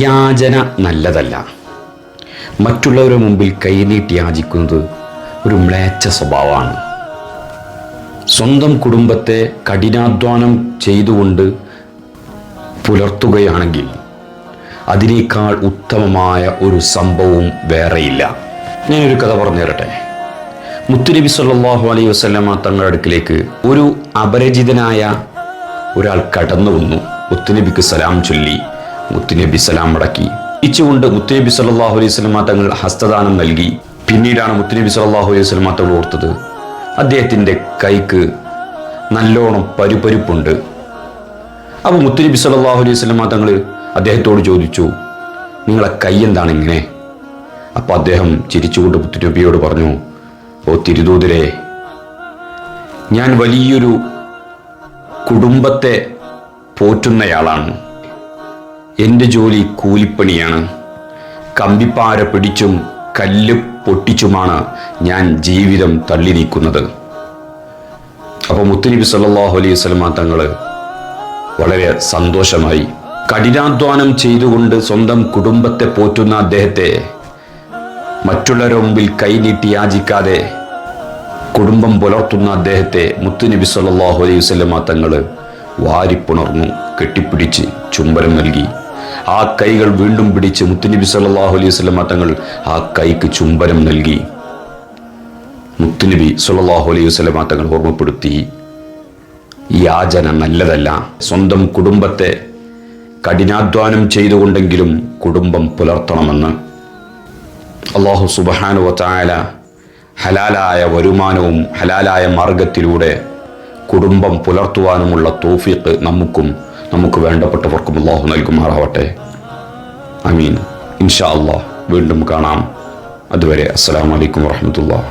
യാചന നല്ലതല്ല. മറ്റുള്ളവരുടെ മുമ്പിൽ കൈനീട്ടി യാചിക്കുന്നത് ഒരു മ്ലേച്ഛ സ്വഭാവമാണ്. സ്വന്തം കുടുംബത്തെ കഠിനാധ്വാനം ചെയ്തുകൊണ്ട് പുലർത്തുകയാണെങ്കിൽ അതിനേക്കാൾ ഉത്തമമായ ഒരു സംഭവവും വേറെയില്ല. ഞാനൊരു കഥ പറഞ്ഞു തരട്ടെ. മുത്തുനബി സല്ലല്ലാഹു അലൈഹി വസല്ലമ തങ്ങളുടെ അടുക്കിലേക്ക് ഒരു അപരിചിതനായ ഒരാൾ കടന്നു വന്നു. മുത്തുനബിക്ക് സലാം ചൊല്ലി. മുത്തുനബി സലാം മടക്കി. ഇച്ചുകൊണ്ട് മുത്തുനബി സല്ലല്ലാഹു അലൈഹി വസല്ലമ തങ്ങൾ ഹസ്തദാനം നൽകി. പിന്നീടാണ് മുത്തുനബി സല്ലല്ലാഹു അലൈഹി വസല്ലമ തങ്ങൾ ഓർത്തത് അദ്ദേഹത്തിൻ്റെ കൈക്ക് നല്ലോണം പരുപരുപ്പുണ്ട്. അപ്പോൾ മുത്തുനബി സല്ലല്ലാഹു അലൈഹി വസല്ലമ തങ്ങൾ അദ്ദേഹത്തോട് ചോദിച്ചു, നിങ്ങളെ കൈ എന്താണ് ഇങ്ങനെ? അപ്പോൾ അദ്ദേഹം ചിരിച്ചുകൊണ്ട് മുത്തുനബിയോട് പറഞ്ഞു, ഓ തിരുദൂതരെ, ഞാൻ വലിയൊരു കുടുംബത്തെ പോറ്റുന്നയാളാണ്. എൻ്റെ ജോലി കൂലിപ്പണിയാണ്. കമ്പിപ്പാര പിടിച്ചും കല്ല് പൊട്ടിച്ചുമാണ് ഞാൻ ജീവിതം തള്ളി നീക്കുന്നത്. അപ്പോൾ മുത്തുനബി സല്ലല്ലാഹു അലൈഹി വസല്ലമ തങ്ങൾ വളരെ സന്തോഷമായി. കഠിനാധ്വാനം ചെയ്തുകൊണ്ട് സ്വന്തം കുടുംബത്തെ പോറ്റുന്ന അദ്ദേഹത്തെ മറ്റുള്ളവരുടെ മുമ്പിൽ കൈനീട്ടി യാചിക്കാതെ കുടുംബം പുലർത്തുന്ന അദ്ദേഹത്തെ മുത്തുനബി സല്ലല്ലാഹു അലൈഹി വസല്ലമ തങ്ങൾ വാരിപ്പുണർന്നു, കെട്ടിപ്പിടിച്ച് ചുംബനം നൽകി. ആ കൈകൾ വീണ്ടും പിടിച്ച് മുത്തുനബി സല്ലല്ലാഹു അലൈഹി വസല്ലമ തങ്ങൾ ആ കൈക്ക് ചുംബനം നൽകി. മുത്തുനബി സല്ലല്ലാഹു അലൈഹി വസല്ലമ തങ്ങൾ ഓർമ്മപ്പെടുത്തി, യാചന നല്ലതല്ല. സ്വന്തം കുടുംബത്തെ കഠിനാധ്വാനം ചെയ്തുകൊണ്ടെങ്കിലും കുടുംബം പുലർത്തണമെന്ന്. അല്ലാഹു സുബ്ഹാനഹു വ തആല ഹലാലായ വരുമാനവും ഹലാലായ മാർഗത്തിലൂടെ കുടുംബം പുലർത്തുവാനുമുള്ള തൗഫീഖ് നമുക്കും നമുക്ക് വേണ്ടപ്പെട്ടവർക്കും അല്ലാഹു നൽകുമാറാവട്ടെ. ആമീൻ. ഇൻഷാ അല്ലാഹ് വീണ്ടും കാണാം. അതുവരെ അസ്സലാമു അലൈക്കും വറഹ്മത്തുള്ളാഹി.